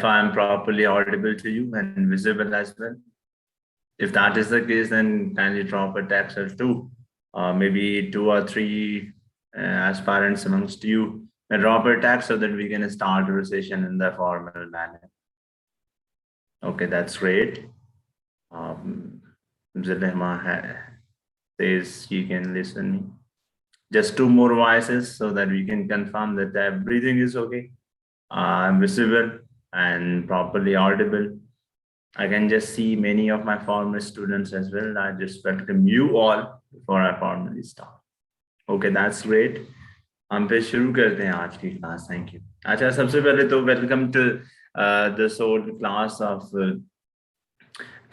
I'm properly audible to you and visible as well. If that is the case, then kindly drop a text or two, maybe two or three aspirants amongst you, and drop a text so that we can start the session in the formal manner. Okay, that's great. Zilema says you can listen me. Just two more voices so that we can confirm that everything is okay. I'm visible and properly audible. I can just see many of my former students as well. I just welcome you all before I formally start. Okay, that's great. हम फिर शुरू करते हैं आज की class. Thank you. अच्छा, सबसे पहले तो welcome to the soul class of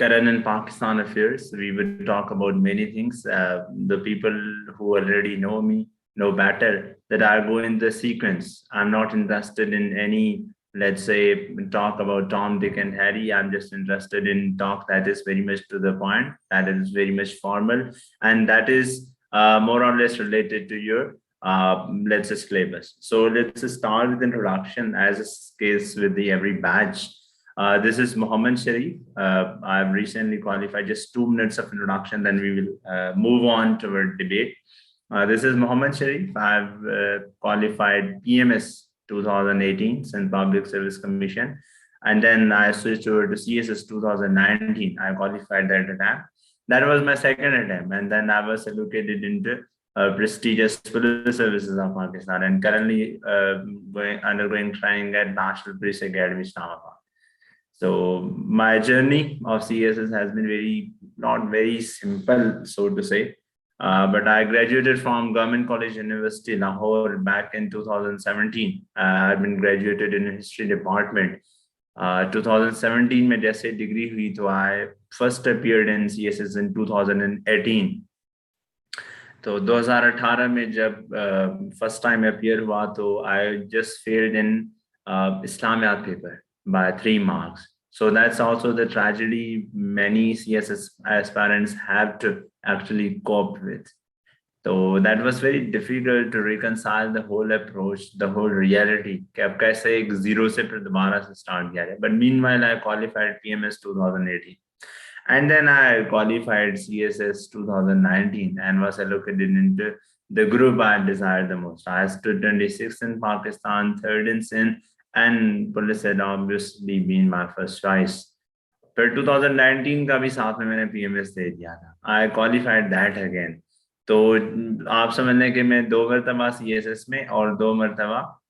Current and Pakistan affairs. We will talk about many things. The people who already know me know better that I go in the sequence. I'm not interested in any, let's say, talk about Tom, Dick, and Harry. I'm just interested in talk that is very much to the point, that is very much formal, and that is more or less related to your, let's say, syllabus. So let's start with introduction as is case with the every batch. This is Mohammed Sharif. I've recently qualified. Just 2 minutes of introduction, then we will move on to our debate. This is Mohammed Sharif. I've qualified PMS 2018, Central Public Service Commission, and then I switched over to CSS 2019. I qualified that attempt. That was my second attempt, and then I was allocated into prestigious police services of Pakistan, and currently undergoing training at National Police Academy, Islamabad. So my journey of CSS has been not very simple, so to say. But I graduated from Government College University, Lahore, back in 2017. I've been graduated in history department. 2017 में जैसे degree हुई तो I first appeared in CSS in 2018. तो 2018 में जब first time appear हुआ तो I just failed in Islamiyat paper by 3 marks. So that's also the tragedy many CSS aspirants have to actually cope with. So that was very difficult to reconcile the whole approach, the whole reality. कि अब कैसे एक zero से फिर दोबारा से start किया जाए. But meanwhile, I qualified PMS 2018. And then I qualified CSS 2019 and was allocated into the group I desired the most. I stood 26th in Pakistan, 3rd in Sindh, and police had obviously been my first choice. फिर 2019 का भी साथ में मैंने PMS दे दिया था. I qualified that again. तो आप समझ लें कि मैं 2 मरतबा CSS में और 2 मरतबा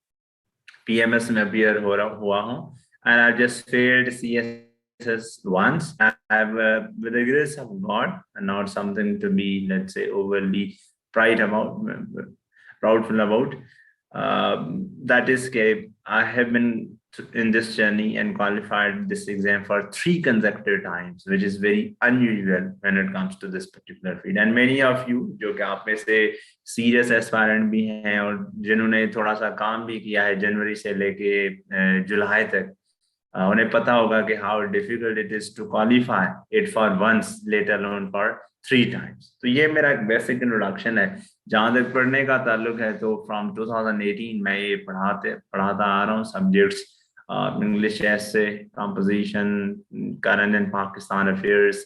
PMS में appear हुआ हूँ. And I just failed CSS once. I've with the grace of God, and not something to be, let's say, overly proudful about. That is, I have been in this journey and qualified this exam for 3 consecutive times, which is very unusual when it comes to this particular field. And many of you, जो कि आप में से serious aspirant भी हैं और जिन्होंने थोड़ा सा काम भी किया है जनवरी से लेके जुलाई तक, उन्हें पता होगा कि how difficult it is to qualify it for once, let alone for 3 times. तो ये मेरा एक basic introduction है. जहाँ तक पढ़ने का ताल्लुक है तो from 2018 मैं ये पढ़ाता आ रहा हूँ subjects, English essay, composition, current and Pakistan affairs,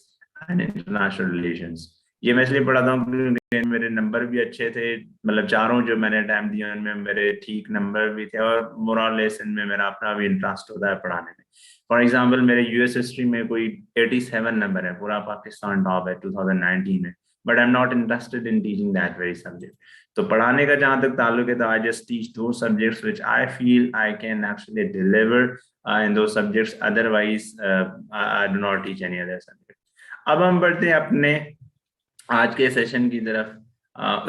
and international relations. ये मैं इसलिए पढ़ाता हूँ क्योंकि मेरे नंबर भी अच्छे थे. मतलब चारों जो मैंने टाइम दिया उनमें मेरे ठीक नंबर भी थे और more or less इनमें मेरा अपना भी इंटरेस्ट होता है पढ़ाने में. फॉर एग्जाम्पल मेरे यूएस हिस्ट्री में कोई 87 नंबर है, पूरा पाकिस्तान टॉप है 2019 में, but I am not interested in teaching that very subject. तो पढ़ाने का जहाँ तक ताल्लुक है तो आई जस्ट टीच दो subjects which I feel I can actually deliver in दो subjects, otherwise I do not teach any other subject. अब हम बढ़ते हैं अपने आज के सेशन की तरफ.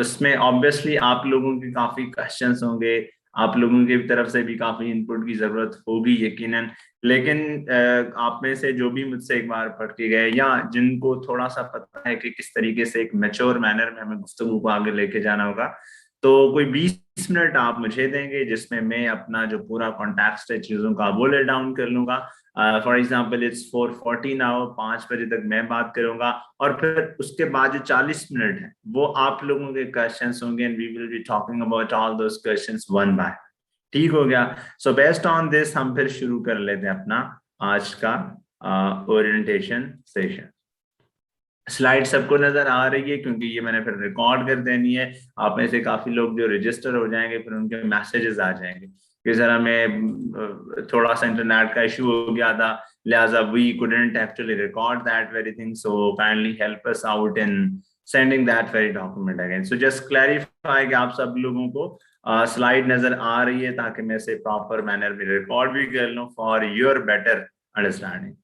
उसमें ऑब्वियसली आप लोगों के काफी क्वेश्चंस होंगे, आप लोगों की तरफ से भी काफी इनपुट की जरूरत होगी यकीनन. लेकिन आप में से जो भी मुझसे एक बार पढ़ के गए या जिनको थोड़ा सा पता है कि किस तरीके से एक मैच्योर मैनर में हमें गुफ्तगू को आगे लेके जाना होगा, तो कोई 20 मिनट आप मुझे देंगे जिसमें मैं अपना जो पूरा कॉन्टेक्स्ट है चीजों का वो ले डाउन कर लूंगा. फॉर एग्जाम्पल इट्स 4:40 नाउ, 5 बजे तक मैं बात करूंगा और फिर उसके बाद जो 40 मिनट है वो आप लोगों के क्वेश्चंस होंगे and we will be talking about all those questions one by. ठीक हो गया। सो बेस्ड ऑन दिस हम फिर शुरू कर लेते हैं अपना आज का ओरिएंटेशन सेशन। स्लाइड सबको नजर आ रही है, क्योंकि ये मैंने फिर रिकॉर्ड कर देनी है। आप में से काफी लोग जो रजिस्टर हो जाएंगे फिर उनके मैसेजेस आ जाएंगे कि सर हमें थोड़ा सा इंटरनेट का इशू हो गया था, लिहाजा we couldn't actually record that very thing, so kindly help us out in sending that very document again. So just clarify कि आप सब लोगों को स्लाइड नजर आ रही है, ताकि मैं इसे प्रॉपर मैनर में रिकॉर्ड भी कर लूं for your better understanding.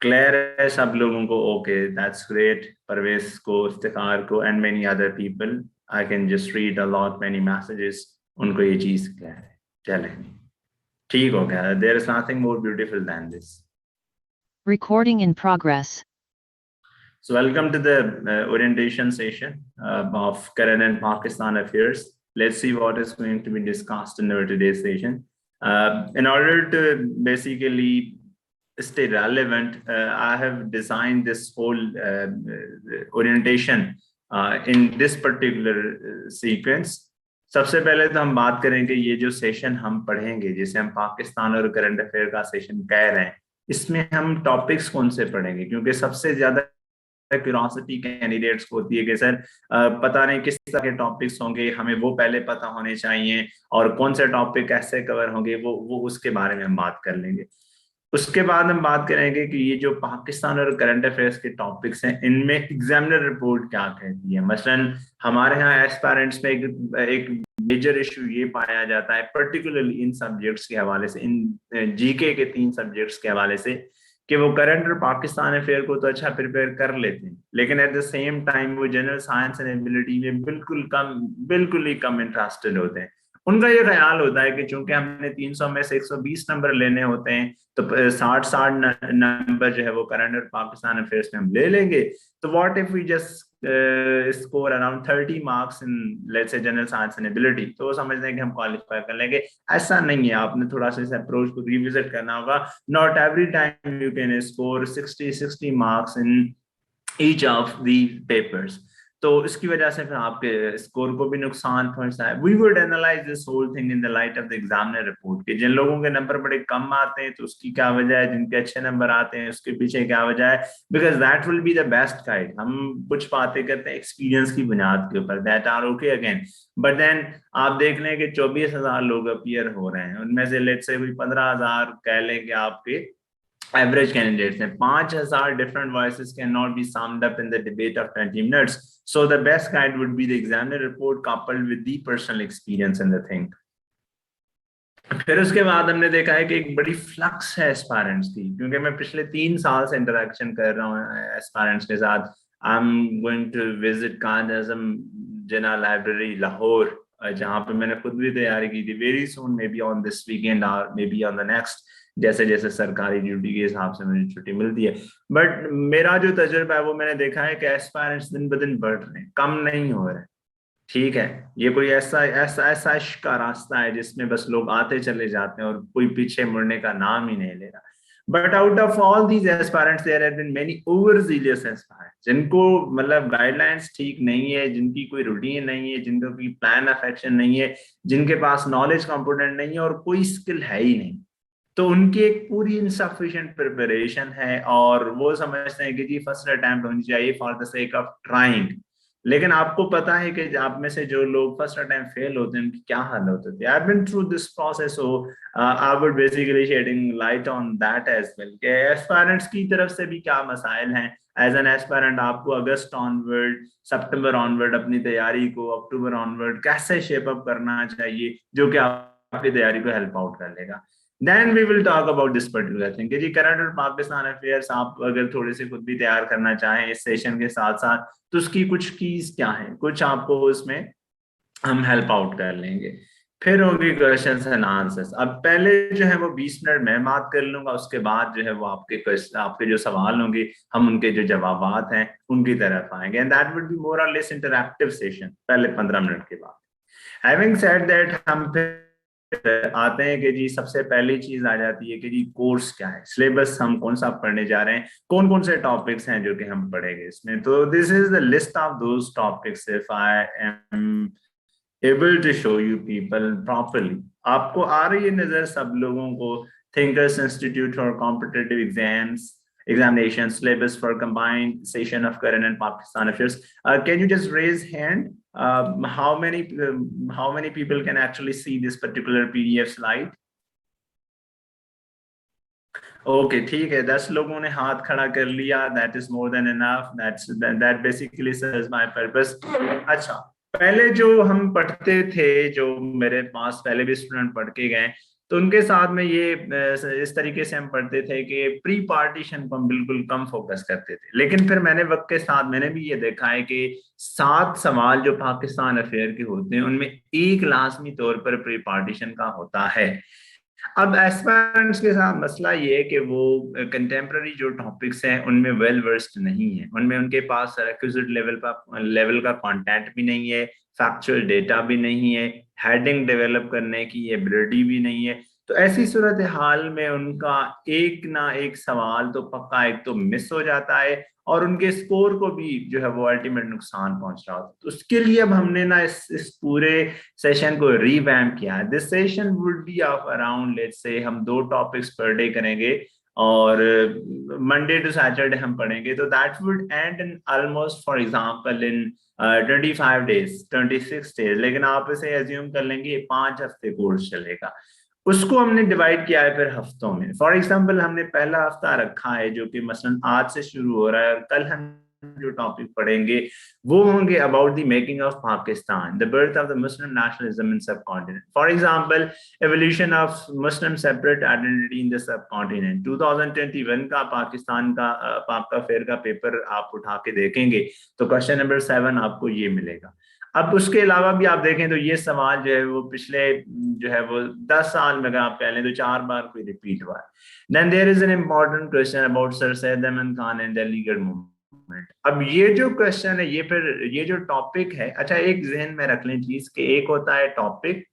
Clear है सब लोगों को? Okay, that's great. परवेज को, इफ्तिखार को and many other people, I can just read a lot many messages, उनको ये चीज क्लियर है। चलें, ठीक हो गया। There is nothing more beautiful than this. Recording in progress. So welcome to the orientation session of current and Pakistan affairs. Let's see what is going to be discussed in our today's session. In order to basically stay relevant, I have designed this whole orientation in this particular sequence. सबसे पहले तो हम बात करेंगे ये जो session हम पढ़ेंगे, जिसे हम पाकिस्तान और करंट अफेयर का सेशन कह रहे हैं, इसमें हम टॉपिक्स कौन से पढ़ेंगे? क्योंकि सबसे ज्यादा क्यूरोसिटी कैंडिडेट्स को होती है कि सर पता नहीं किस तरह के टॉपिक्स होंगे, हमें वो पहले पता होने चाहिए, और कौन से टॉपिक कैसे कवर होंगे वो उसके बारे में हम बात कर लेंगे। उसके बाद हम बात करेंगे कि ये जो पाकिस्तान और करंट अफेयर्स के टॉपिक्स हैं, इनमें एग्जामिनर रिपोर्ट क्या कहती है। मसलन हमारे यहाँ एस्पायरेंट्स में एक मेजर इशू ये पाया जाता है, पर्टिकुलरली इन सब्जेक्ट्स के हवाले से, इन जीके के 3 सब्जेक्ट्स के हवाले से, कि वो करंट और पाकिस्तान अफेयर को तो अच्छा प्रिपेयर कर लेते हैं, लेकिन एट द सेम टाइम वो जनरल साइंस एंड एबिलिटी में बिल्कुल ही कम इंटरेस्टेड होते हैं। उनका ये ख्याल होता है कि चूंकि हमने 300 में से 120 नंबर लेने होते हैं, तो 60 नंबर जो है वो करंट और पाकिस्तान अफेयर्स में हम ले लेंगे, तो what if we just score around 30 marks in let's say general science and ability, तो वो समझते हैं कि हम क्वालिफाई कर लेंगे। ऐसा नहीं है, आपने थोड़ा सा इस अप्रोच को रिविजिट करना होगा। Not every time you can score 60 marks in each of the papers, तो इसकी वजह से फिर आपके स्कोर को भी नुकसान पहुंचता है। We would analyse this whole thing in the light of the examiner report, कि जिन लोगों के नंबर बड़े कम आते हैं तो उसकी क्या वजह है, जिनके अच्छे नंबर आते हैं उसके पीछे क्या वजह है, because that will be the best guide. हम कुछ बातें करते हैं एक्सपीरियंस की बुनियाद के ऊपर, that are okay again, but then आप देख लें कि 24,000 लोग अपीयर हो रहे हैं, उनमें से लेट्स से कोई 15,000 कह लें कि आपके average candidates हैं। 5,000 different voices cannot be summed up in the debate of 20 minutes. So the best guide would be the examiner report coupled with the personal experience in the thing. फिर उसके बाद हमने देखा है कि एक बड़ी फ्लक्स है एस्पायरेंट्स की, क्योंकि मैं पिछले 3 साल से इंटरेक्शन कर रहा हूँ एस्पायरेंट्स के साथ। I am going to visit Quaid-e-Azam Jinnah library Lahore, जहाँ पे मैंने खुद भी तैयारी की थी। Very soon, maybe on this weekend और maybe on the next, जैसे जैसे सरकारी ड्यूटी के हिसाब से मुझे छुट्टी मिलती है। बट मेरा जो तजुर्बा है वो मैंने देखा है कि एस्पायरेंट्स दिन ब दिन बढ़ रहे हैं, कम नहीं हो रहे। ठीक है, ये कोई ऐसा इश्क का रास्ता है जिसमें बस लोग आते चले जाते हैं और कोई पीछे मुड़ने का नाम ही नहीं ले रहा। But out of all these aspirants there have been many overzealous aspirants, जिनको मतलब गाइडलाइंस ठीक नहीं है, जिनकी कोई रूटीन नहीं है, जिनका कोई प्लान ऑफ एक्शन नहीं है, जिनके पास नॉलेज कंपोनेंट नहीं है और कोई स्किल है ही नहीं, तो उनकी एक पूरी इनसफिशिएंट प्रिपरेशन है और वो समझते हैं कि जी फर्स्ट अटेम्प्ट होनी चाहिए for the sake of trying. लेकिन आपको पता है कि आप में से जो लोग फर्स्ट अटेम्प्ट फेल होते हैं उनकी क्या हालत होती है। I have been through this process, so I would basically shedding light on that as well कि एस्पायरेंट्स की तरफ से भी क्या मसाइल हैं। एज एन एस्पायरेंट आपको अगस्त ऑनवर्ड, सितंबर ऑनवर्ड अपनी तैयारी को, अक्टूबर ऑनवर्ड कैसे शेप अप करना चाहिए, जो कि आपकी तैयारी को हेल्प आउट कर लेगा। Then we will talk about this particular thing कि जी करंट और पाकिस्तान अफेयर्स आप अगर थोड़े से खुद भी तैयार करना चाहें इस सेशन के साथ साथ, तो उसकी कुछ कीज क्या है, कुछ आपको उसमें हम हेल्प आउट कर लेंगे। फिर होगी क्वेश्चंस एंड आंसर्स। अब पहले जो है वो 20 मिनट मैं बात कर लूंगा, उसके बाद जो है वो आपके जो सवाल होंगे हम उनके जो जवाबात हैं उनकी तरफ आएंगे, and that would be more और लेस इंटरैक्टिव सेशन पहले 15 मिनट के बाद। हैविंग सेड दैट, हम आते हैं कि जी सबसे पहली चीज आ जाती है कि जी कोर्स क्या है, सिलेबस हम कौन सा पढ़ने जा रहे हैं, कौन कौन से टॉपिक्स हैं जो कि हम पढ़ेंगे इसमें। तो this is the list of those topics if I am able to show you people properly, आपको आ रही है नजर सब लोगों को? Thinkers institute for competitive exams examination syllabus for combined session of current and Pakistan affairs. Can you just raise hand? How many people can actually see this particular PDF slide? Okay ठीक है, 10 लोगों ने हाथ खड़ा कर लिया, that is more than enough, that basically serves my purpose. अच्छा, पहले जो हम पढ़ते थे, जो मेरे पास पहले भी स्टूडेंट पढ़ के गए, तो उनके साथ में ये इस तरीके से हम पढ़ते थे कि प्री पार्टीशन को हम बिल्कुल कम फोकस करते थे, लेकिन फिर मैंने वक्त के साथ मैंने भी ये देखा है कि 7 सवाल जो पाकिस्तान अफेयर के होते हैं उनमें एक लाजमी तौर पर प्री पार्टीशन का होता है। अब एस्पायरेंट्स के साथ मसला ये है कि वो कंटेम्प्ररी जो टॉपिक्स हैं उनमें वेल वर्स्ड नहीं है, उनमें उनके पास रिक्विजिट लेवल का कंटेंट भी नहीं है, फैक्चुअल डेटा भी नहीं है, हेडिंग डेवलप करने की एबिलिटी भी नहीं है। तो ऐसी सूरत हाल में उनका एक ना एक सवाल तो पक्का एक तो मिस हो जाता है और उनके स्कोर को भी जो है वो अल्टीमेट नुकसान पहुंच रहा होता है। तो उसके लिए अब हमने ना इस पूरे सेशन को रिवैम्प किया है। This session would be of around, let's say हम 2 टॉपिक्स पर डे करेंगे और मंडे टू सैटरडे हम पढ़ेंगे, तो that would and in almost for example in 25 days 26 days, लेकिन आप इसे एज्यूम कर लेंगे 5 हफ्ते कोर्स चलेगा। उसको हमने डिवाइड किया है फिर हफ्तों में। फॉर एग्जांपल हमने पहला हफ्ता रखा है जो कि मसलन आज से शुरू हो रहा है और कल हम जो टॉपिक पढ़ेंगे वो होंगे about the making of Pakistan, the birth of the Muslim nationalism in subcontinent. For example evolution of Muslim separate identity in the subcontinent. 2021 का पाकिस्तान का पाक अफेयर का पेपर आप उठा के देखेंगे तो क्वेश्चन नंबर 7 आपको ये मिलेगा। अब उसके अलावा भी आप देखें तो ये सवाल जो है वो पिछले जो है वो 10 साल में अगर आप कह लें तो 4 बार कोई रिपीट हुआ है। Then there is an important question about sir Syed Ahmad Khan and Aligarh movement. अब ये जो क्वेश्चन है ये फिर ये जो टॉपिक है, अच्छा एक जहन में रख लें चीज के, एक होता है टॉपिक,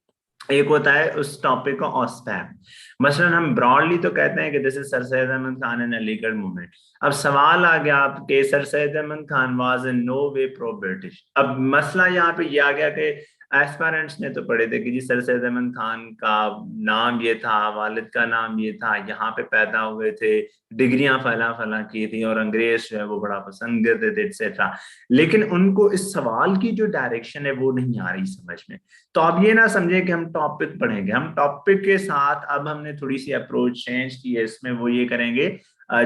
एक होता है उस टॉपिक का ऑस्पैम। मसलन हम ब्रॉडली तो कहते हैं कि this is sir Syed Ahmad Khan and Aligarh movement. अब सवाल आ गया आपके sir Syed Ahmad Khan was in no way pro British. अब मसला यहाँ पे ये आ गया कि एस्पायरेंट्स ने तो पढ़े थे कि जी सर सैयद अहमद खान का नाम ये था, वालिद का नाम ये था, यहाँ पे पैदा हुए थे, डिग्रियां फला फला की थी और अंग्रेज जो है वो बड़ा पसंद करते थे एक्सेट्रा, लेकिन उनको इस सवाल की जो डायरेक्शन है वो नहीं आ रही समझ में। तो आप ये ना समझे कि हम टॉपिक पढ़ेंगे, हम टॉपिक के साथ अब हमने थोड़ी सी अप्रोच चेंज की है इसमें, वो ये करेंगे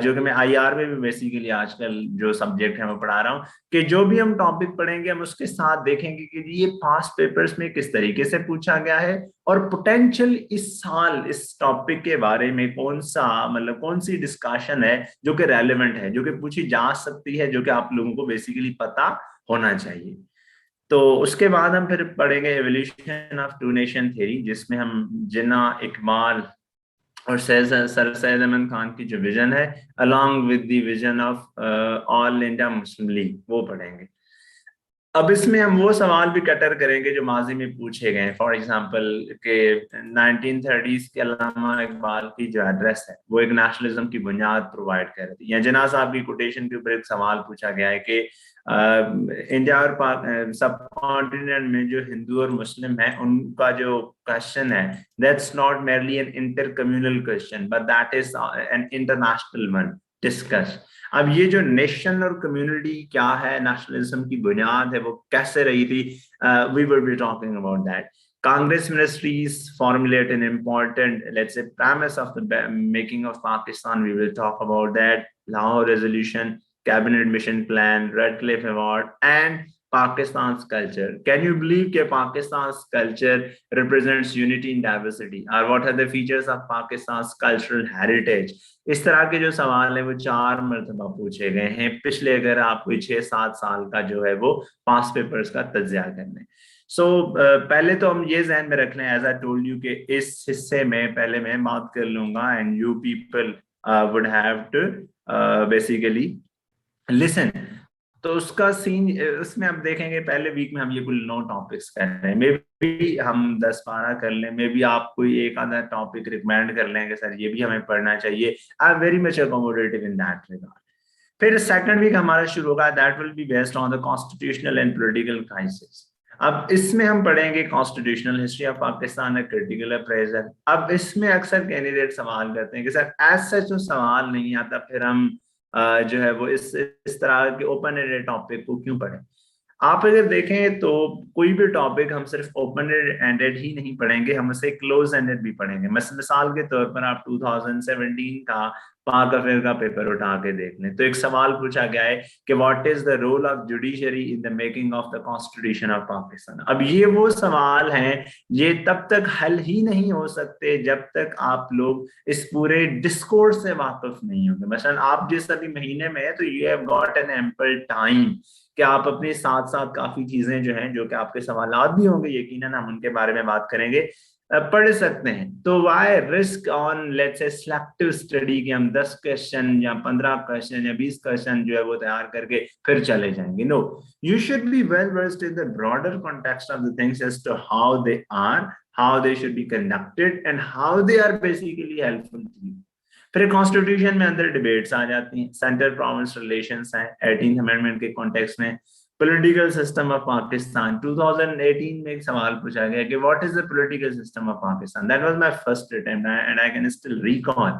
जो कि मैं आईआर में भी बेसिकली आजकल जो सब्जेक्ट है मैं पढ़ा रहा हूँ कि जो भी हम टॉपिक पढ़ेंगे हम उसके साथ देखेंगे कि ये पास्ट पेपर्स में किस तरीके से पूछा गया है और पोटेंशियल इस साल इस टॉपिक के बारे में कौन सा मतलब कौन सी डिस्कशन है जो कि रेलेवेंट है, जो कि पूछी जा सकती है, जो कि आप लोगों को बेसिकली पता होना चाहिए। तो उसके बाद हम फिर पढ़ेंगे evolution of two nation theory, जिसमें हम जिन्ना इकबाल और सर सैयद अहमद खान की जो विजन है along with the vision of all India Muslim league वो पढ़ेंगे। अब इसमें हम वो सवाल भी कटर करेंगे जो माजी में पूछे गए। फॉर एग्जांपल के 1930s के अल्लामा इकबाल की जो एड्रेस है वो एक नेशनलिज्म की बुनियाद प्रोवाइड कर रही थी, या जिन्ना साहब की कोटेशन के ऊपर एक सवाल पूछा गया है कि इंडिया और सब कॉन्टिनेंट में जो हिंदू और मुस्लिम है उनका जो क्वेश्चन है that's not merely an inter communal question but that is an international one discuss. अब ये जो नेशन और कम्युनिटी क्या है, नेशनलिज्म की बुनियाद है वो कैसे रही थी, we will be talking about that. Congress ministries formulate an important, let's say, premise of the making of Pakistan. We will talk about that. Lahore Resolution, Cabinet Mission Plan, Radcliffe Award, and Pakistan's culture. Can you believe that Pakistan's culture represents unity in diversity? Or what are the features of Pakistan's cultural heritage? इस तरह के जो सवाल है वो 4 मरतबा पूछे गए हैं पिछले अगर आप कोई 6-7 साल का जो है वो पास्ट पेपर्स का तज्जिया करने। सो पहले तो हम ये ज़हन में रख लें, एज आई टोल्ड यू कि इस हिस्से में पहले मैं बात कर लूंगा and you people would have to basically listen. तो उसका सीन उसमें हम देखेंगे पहले वीक में हम ये कुल 9 टॉपिक्स कर रहे हैं, मे बी हम 10-12 कर लें, मे बी आप कोई एक आधा टॉपिक रिकमेंड कर लेंगे सर ये भी हमें पढ़ना चाहिए। I am very much accommodative in that regard. फिर सेकंड वीक हमारा शुरू होगा, that will be based on the constitutional and political crisis. अब इसमें हम पढ़ेंगे constitutional history of Pakistan, critical appraisal. अब इसमें अक्सर कैंडिडेट सवाल करते हैं कि सर एज सच तो सवाल नहीं आता, फिर हम जो है वो इस तरह के ओपन एंडेड टॉपिक को क्यों पढ़ें। आप अगर देखें तो कोई भी टॉपिक हम सिर्फ ओपन एंडेड ही नहीं पढ़ेंगे, हम उसे क्लोज एंडेड भी पढ़ेंगे। मिसाल के तौर पर आप 2017 का पाक अफेयर का पेपर उठा के देख लें, तो एक सवाल पूछा गया है कि what is the role of judiciary in the making of the constitution of Pakistan. अब ये वो सवाल हैं, ये तब तक हल ही नहीं हो सकते जब तक आप लोग इस पूरे डिस्कोर्स से वाकिफ नहीं होंगे। मसलन आप जिस अभी महीने में है, तो you have got an ample time कि आप अपने साथ साथ काफी चीजें जो हैं, जो कि आपके सवालात भी होंगे, यकीनन हम उनके बारे में बात करेंगे, पढ़ सकते हैं। तो why risk on let's say selective study कि हम 10 क्वेश्चन या 15 क्वेश्चन या 20 क्वेश्चन जो है वो तैयार करके फिर चले जाएंगे। No, you should be well versed in the broader context of the things as to how they are, how they should be conducted and how they are basically helpful to you. फिर constitution में अंदर debates आ जाती हैं, centre province relations हैं 18th amendment के context में, political system of Pakistan. 2018 में एक सवाल पूछा गया कि what is the political system of Pakistan. That was my first attempt and I can still recall.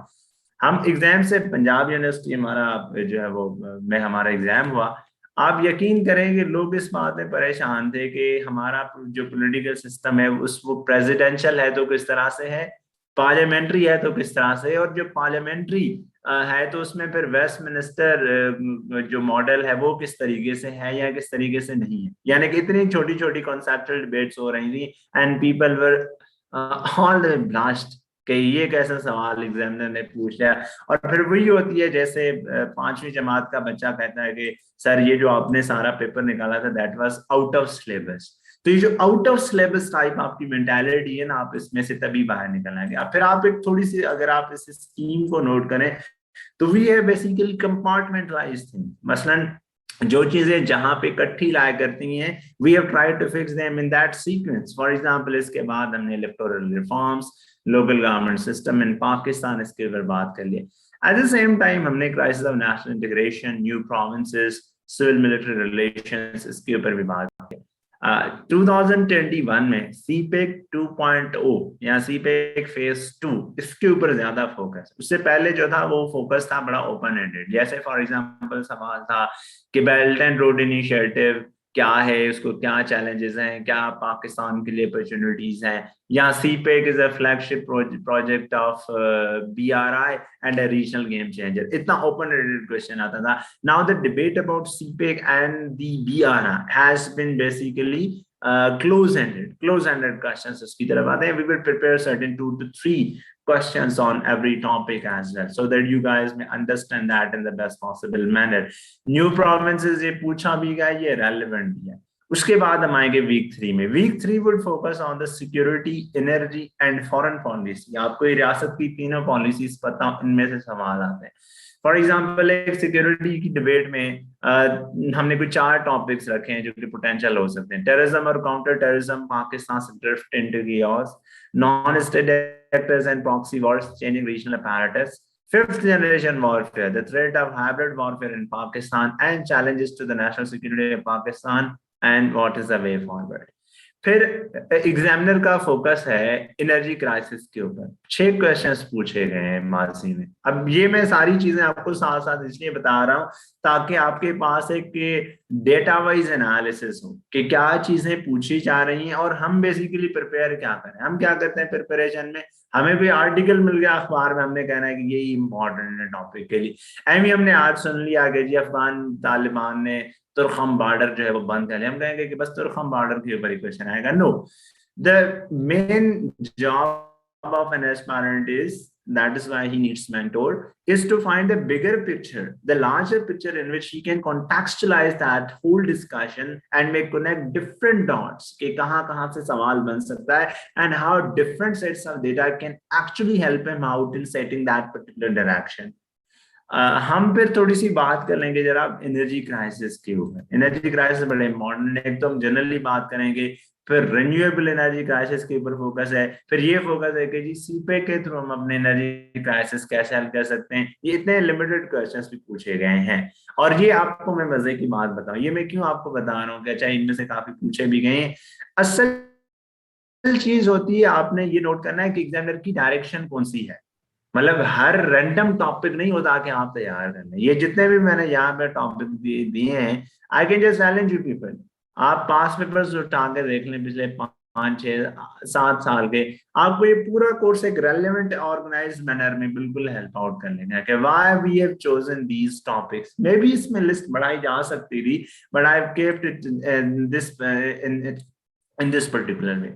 हम एग्जाम से पंजाब यूनिवर्सिटी हमारा जो है वो में हमारा एग्जाम हुआ। आप यकीन करेंगे लोग इस बात में परेशान थे कि हमारा जो पॉलिटिकल सिस्टम है उस वो प्रेसिडेंशियल है तो किस तरह से है, पार्लियामेंट्री है तो किस तरह से, और जो पार्लियामेंट्री है तो उसमें फिर वेस्टमिनिस्टर जो मॉडल है वो किस तरीके से है या किस तरीके से नहीं है। यानी कि इतनी छोटी छोटी कॉन्सेप्चुअल डिबेट्स हो रही थी and people were all blast कि ये कैसा सवाल एग्जामिनर ने पूछ लिया। और फिर वही होती है जैसे 5वीं जमात का बच्चा कहता है कि सर ये जो आपने सारा पेपर निकाला था that was out of syllabus. तो ये जो आउट ऑफ सिलेबस टाइप आपकी मेंटालिटी है ना, आप इसमें से तभी बाहर निकल आएंगे। फिर आप एक थोड़ी सी अगर आप इस स्कीम को नोट करें तो वी है बेसिकली कंपार्टमेंटलाइज्ड थिंग। मसलन जो चीजें जहां पे इकट्ठी लाया करती हैं, we have tried to fix them in that sequence. For example इसके बाद हमने electoral reforms, local government system in Pakistan, इसके ऊपर बात कर लिया। एट द सेम टाइम हमने crisis of national integration, new provinces, civil military relations, इसके ऊपर भी बात की। 2021 में सीपेक 2.0 या सीपेक फेज 2 इसके ऊपर ज्यादा फोकस। उससे पहले जो था वो फोकस था बड़ा ओपन एंडेड। जैसे फॉर एग्जांपल सवाल था कि बेल्ट एंड रोड इनिशिएटिव क्या है, उसको क्या चैलेंजेस हैं, क्या पाकिस्तान के लिए अपॉर्चुनिटीज हैं, या CPEC is a flagship project of BRI and a regional game changer. इतना ओपन एंडेड क्वेश्चन आता था। Now the debate about CPEC and the BRI has been basically close-ended questions उसकी तरफ आते हैं। We will prepare certain 2 to 3 questions on every topic as well, so that you guys may understand that in the best possible manner. New provinces ये पूछा भी गया, ये relevant भी है। उसके बाद हम आएंगे वीक 3 में। Week 3 would focus on the security, energy and foreign policy। आपको ये रियासत की तीनों पॉलिसीज पता, इनमें से सवाल आते हैं। फॉर एग्जाम्पल एक सिक्योरिटी की डिबेट में हमने कुछ 4 टॉपिक्स रखे हैं जो कि पोटेंशियल हो सकते हैं। टेररिज्म और काउंटर टेररिज्म, पाकिस्तान से drift into chaos, non state actors and proxy wars, changing regional apparatus, 5th generation warfare, the threat of hybrid warfare in Pakistan and challenges to the national security of Pakistan, and what is the way forward। फिर examiner का focus है energy crisis के ऊपर। 6 questions पूछे गए हैं माजी में। अब ये मैं सारी चीजें आपको साथ साथ इसलिए बता रहा हूं ताकि आपके पास एक डेटा वाइज एनालिसिस हो कि क्या चीजें पूछी जा रही हैं और हम बेसिकली प्रिपेयर क्या करें। हम क्या करते हैं प्रिपरेशन में, हमें कोई आर्टिकल मिल गया अखबार में, हमने कहना है कि यही इंपॉर्टेंट है टॉपिक के लिए। एम हमने आज सुन लिया कि जी अफगान तालिबान ने तुर्खम बॉर्डर जो है वो बंद कर लिया, हम कहेंगे कि बस तुर्खम बॉर्डर के ऊपर ही क्वेश्चन आएगा। No, the main job of an aspirant is, that is why he needs mentor, is to find a bigger picture, the larger picture in which he can contextualize that whole discussion and may connect different dots कि कहाँ से सवाल बन सकता है and how different sets of data can actually help him out in setting that particular direction। हम फिर थोड़ी सी बात कर लेंगे जरा एनर्जी क्राइसिस के ऊपर। एनर्जी क्राइसिस बड़े इम्पोर्टेंट है। एक तो हम जनरली बात करेंगे, फिर रिन्यूएबल एनर्जी क्राइसिस के ऊपर फोकस है, फिर ये फोकस है कि जी सीपे के थ्रू हम अपने एनर्जी क्राइसिस कैसे हल कर सकते हैं। ये इतने लिमिटेड क्वेश्चंस भी पूछे गए हैं। और ये आपको मैं मजे की बात बताऊं, ये मैं क्यों आपको बता रहा हूँ कि अच्छा इनमें से काफी पूछे भी गए हैं। असल चीज होती है, आपने ये नोट करना है कि एग्जामिनर की डायरेक्शन कौन सी है। मतलब हर रैंडम टॉपिक नहीं होता कि आप तैयार कर लें। ये जितने भी मैंने यहाँ पे टॉपिक दिए हैं, आई can just challenge you people, आप पास पेपर्स उठा के देख लें पिछले 5 6 7 साल के, आपको ये पूरा कोर्स एक रेलेवेंट ऑर्गेनाइज मैनर में बिल्कुल हेल्प आउट कर लेगा कि why we have chosen these topics. Maybe बी इसमें लिस्ट बढ़ाई जा सकती थी, but I have kept it in this particular way.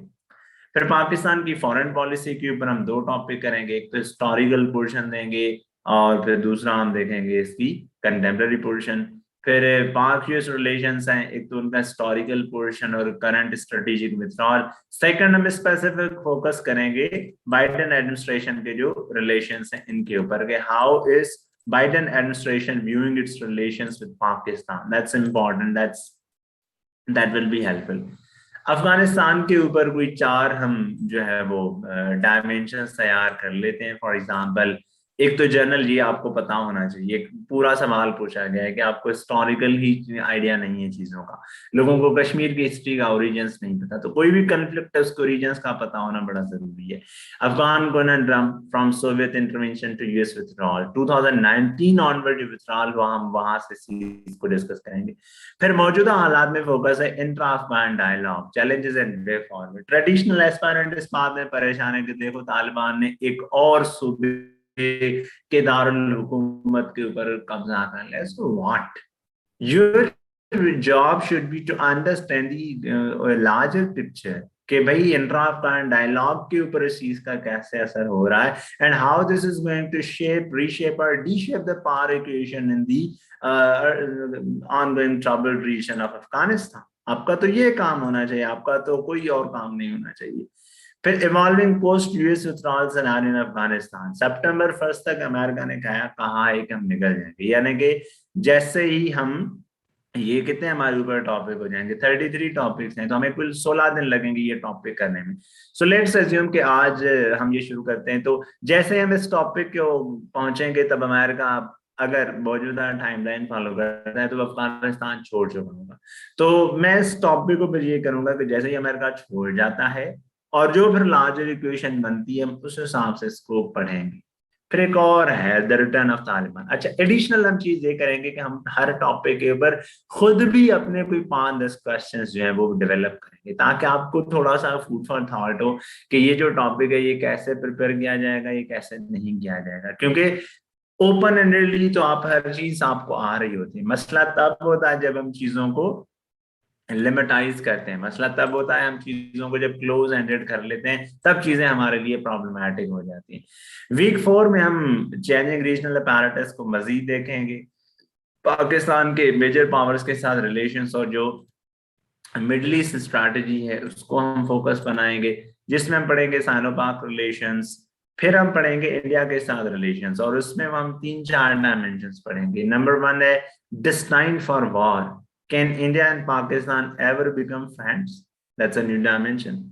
फिर पाकिस्तान की फॉरेन पॉलिसी के ऊपर हम 2 टॉपिक करेंगे, एक तो हिस्टोरिकल पोर्शन देंगे और फिर दूसरा हम देखेंगे इसकी कंटेम्प्रेरी पोर्शन। फिर पाक यूएस रिलेशंस हैं, एक तो उनका हिस्टोरिकल पोर्शन और करंट स्ट्रेटेजिक विथड्रॉल। सेकंड हम स्पेसिफिक फोकस करेंगे बाइडेन एडमिनिस्ट्रेशन के जो रिलेशंस हैं इनके ऊपर, के how is Biden administration viewing it's relations with Pakistan. That's important, that will be helpful. Afghanistan के ऊपर कोई 4 हम जो है वो डायमेंशंस तैयार कर लेते हैं। फॉर एग्जांपल, एक तो जर्नल, ये आपको पता होना चाहिए। एक पूरा सवाल पूछा गया है कि आपको हिस्टोरिकल ही आइडिया नहीं है चीजों का, लोगों को कश्मीर की हिस्ट्री का ओरिजिन्स नहीं पता, तो कोई भी कंफ्लिक्ट है उसके ओरिजिन्स का पता होना बड़ा जरूरी है। Afghan conflict from Soviet intervention to US withdrawal, 2019 onward जो विथड्रॉल हुआ, हम वहां से चीज को डिस्कस करेंगे। फिर मौजूदा हालात में फोकस है intra Afghan dialogue, challenges and way forward. Traditional aspirant इस बात में परेशान है कि देखो तालिबान ने एक और सूबे के दारुल हुकूमत के ऊपर कब्जा कर लिया। So what, your job should be to understand the larger picture, कि भाई इंट्रा अफगान डायलॉग के ऊपर इस चीज का कैसे असर हो रहा है, and how this is going to shape, reshape और deshape the power equation in the ongoing troubled region of Afghanistan. आपका तो ये काम होना चाहिए, आपका तो कोई और काम नहीं होना चाहिए। फिर evolving post US withdrawal scenario in Afghanistan, सितंबर 1 तक अमेरिका ने कहा है कि हम निकल जाएंगे, यानी कि जैसे ही हम, ये कितने हमारे ऊपर टॉपिक हो जाएंगे, 33 टॉपिक्स हैं, तो हमें कुल 16 दिन लगेंगे ये टॉपिक करने में। सो लेट्स अज्यूम कि आज हम ये शुरू करते हैं, तो जैसे हम इस टॉपिक को पहुंचेंगे तब अमेरिका अगर मौजूदा टाइमलाइन फॉलो करता है तो अफगानिस्तान छोड़ चुका होगा। तो मैं इस टॉपिक को फिर ये करूंगा कि जैसे ही अमेरिका छोड़ जाता है और जो फिर लार्जर इक्वेशन बनती है, हम उस हिसाब से इसको पढ़ेंगे। फिर एक और है द रिटर्न ऑफ तालिबान। अच्छा, एडिशनल हम चीज ये करेंगे कि हम हर टॉपिक के ऊपर खुद भी अपने कोई 5-10 क्वेश्चंस जो है वो डेवलप करेंगे, ताकि आपको थोड़ा सा फूड फॉर थॉट हो कि ये जो टॉपिक है ये कैसे प्रिपेयर किया जाएगा, ये कैसे नहीं किया जाएगा। क्योंकि ओपन एंडेडली तो आप हर चीज आपको आ रही होती है, मसला तब होता है जब हम चीजों को लिमिटाइज करते हैं। मसला तब होता है हम चीजों को जब क्लोज एंडेड कर लेते हैं, तब चीजें हमारे लिए प्रॉब्लमैटिक हो जाती हैं। वीक 4 में हम चेंजिंग रीजनल अपैरेटस को मजीद देखेंगे, पाकिस्तान के मेजर पावर्स के साथ रिलेशंस और जो मिडल ईस्ट स्ट्रैटेजी है उसको हम फोकस बनाएंगे, जिसमें हम पढ़ेंगे साइनो पाक रिलेशंस। फिर हम पढ़ेंगे इंडिया के साथ रिलेशंस, और उसमें हम 3-4 डायमेंशंस पढ़ेंगे। नंबर 1 है destined for war, can India and Pakistan ever become friends, that's a new dimension.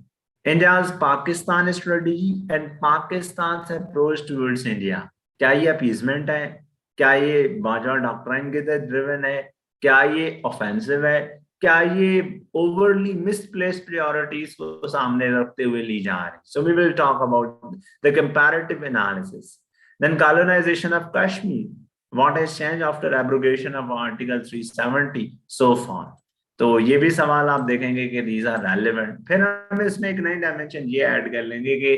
India's Pakistan strategy and Pakistan's approach towards India, क्या ये अपीजमेंट है, क्या ये बाजार डॉक्ट्राइन के तहत ड्रिवन है, क्या ये ऑफेंसिव है, क्या ये ओवरली मिसप्लेस्ड प्रायोरिटीज को सामने रखते हुए ली जा रही। So we will talk about the comparative analysis. Then colonisation of Kashmir, what has changed after abrogation of article 370 so far. तो ये भी सवाल आप देखेंगे कि दीज आर रेलेवेंट। फिर हम इसमें एक नई डायमेंशन ये ऐड कर लेंगे कि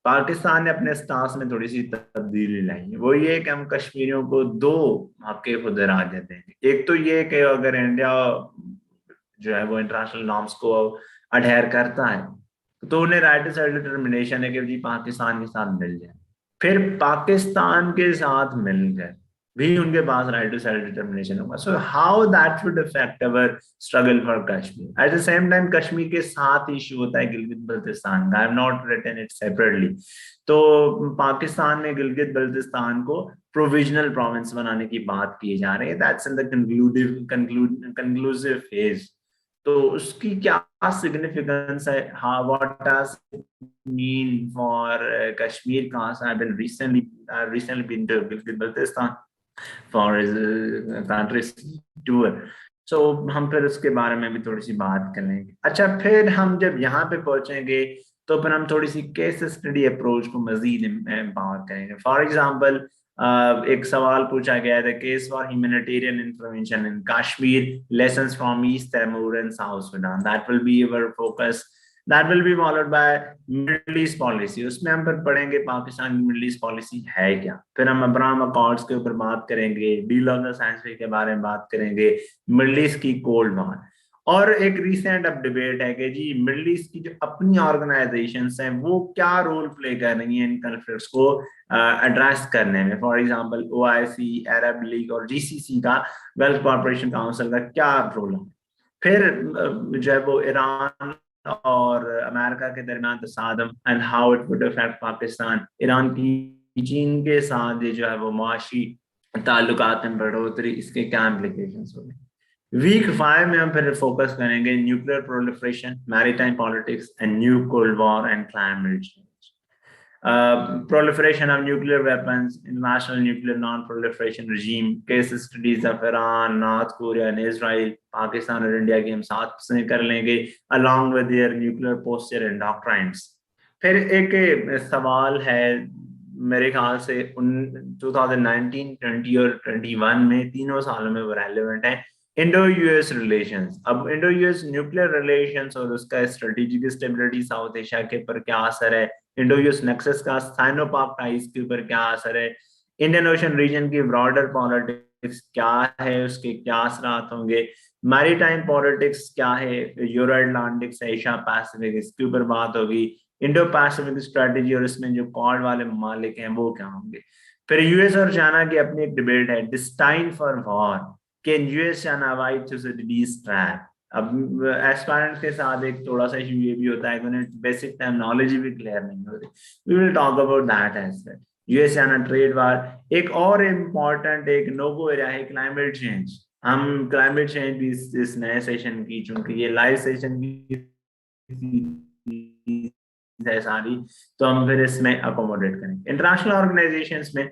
पाकिस्तान ने अपने स्टांस में थोड़ी सी तब्दीली लाई है। वो ये कि हम कश्मीरियों को 2 हक खुद इरादे देंगे। एक तो ये कि अगर इंडिया जो है वो इंटरनेशनल नॉर्म्स को अडहेयर करता है तो उन्हें राइट टू सेल्फ डिटर्मिनेशन है कि जी पाकिस्तान के साथ मिल जाए। फिर पाकिस्तान के साथ मिलकर भी उनके पास राइट टू सेल्फ डिटर्मिनेशन होगा। So how that would affect our struggle for Kashmir. At the same time Kashmir के साथ इशू होता है गिलगित बल्तिस्तान का, I have not written it separately. तो पाकिस्तान में गिलगित बल्तिस्तान को प्रोविजनल प्रोविंस बनाने की बात की जा रही है, that's in the conclusive phase. तो उसकी क्या सिग्निफिकेंस है, how what does mean for Kashmir? Cause I been recently been to Gilgit-Baltistan for country tour. So हम फिर उसके बारे में भी थोड़ी सी बात करेंगे। अच्छा, फिर हम जब यहाँ पे पहुंचेंगे तो फिर हम थोड़ी सी केस स्टडी अप्रोच को मजीद एम्पावर करेंगे। फॉर एग्जांपल, एक सवाल पूछा गया था, case for humanitarian intervention in Kashmir, lessons from East Timor and South Sudan, that will be our focus. That will be followed by Middle East policy. उसमें हम फिर पढ़ेंगे पाकिस्तान की मिडिल ईस्ट पॉलिसी है क्या। फिर हम अब्राहम अकॉर्ड्स के ऊपर बात करेंगे, डील ऑफ द सेंचुरी के बारे में बात करेंगे, मिडिल ईस्ट की कोल्ड वॉर। और एक रिसेंट अब डिबेट है कि जी मिडिल ईस्ट की जो अपनी ऑर्गेनाइजेशंस हैं वो क्या रोल प्ले कर रही हैं इन कॉन्फ्लिक्ट्स को एड्रेस करने में। For example OIC, Arab league और जीसीसी का, गल्फ कॉर्पोरेशन काउंसिल का क्या रोल है। फिर जो है वो ईरान और अमेरिका के दरमियान तसादम and how it would affect Pakistan, Iran की चीन के साथ ये जो है वो मुआशी ताल्लुकात में बढ़ोतरी, इसके क्या इम्प्लीकेशंस होंगे। वीक 5 में हम फिर फोकस करेंगे nuclear proliferation, maritime politics and new cold war and climate change. Proliferation of nuclear weapons, international nuclear non-proliferation regime, case studies of Iran, North Korea and Israel, Pakistan और इंडिया की हम साथ से कर लेंगे, along with their nuclear posture and doctrines। फिर एक सवाल है मेरे ख्याल से 2019, 20 और 21 में, तीनों सालों में वो रेलिवेंट है, इंडो यूएस रिलेशंस। अब इंडो यूएस न्यूक्लियर रिलेशंस और उसका स्ट्रेटेजिक स्टेबिलिटी साउथ एशिया के ऊपर क्या असर है, इंडो यूएस नेक्सस का साइनो पाक टाइज के ऊपर क्या असर है, इंडियन ओशन रीजन की ब्रॉडर पॉलिटिक्स क्या है, उसके क्या असरात होंगे, मैरीटाइम पॉलिटिक्स क्या है, यूरो अटलांटिक से एशिया पैसिफिक, इसके ऊपर बात होगी, इंडो पैसिफिक स्ट्रेटेजी और इसमें जो क्वाड वाले ममालिक हैं वो क्या होंगे। फिर यूएस और चाइना की अपनी एक डिबेट है, destined for war, can US China avoid Thucydides trap. अब एस्पायरेंट्स के साथ एक थोड़ा सा इशू ये भी होता है कि उन्हें बेसिक टाइम नॉलेज भी क्लियर नहीं होती। We will talk about that as well. US China trade war. एक और इम्पॉर्टेंट एक नोगो एरिया है क्लाइमेट चेंज। हम क्लाइमेट चेंज भी इस नए सेशन की, चूंकि ये लाइव सेशन की है सारी, तो हम फिर इसमें अकोमोडेट करेंगे। इंटरनेशनल ऑर्गेनाइजेशंस में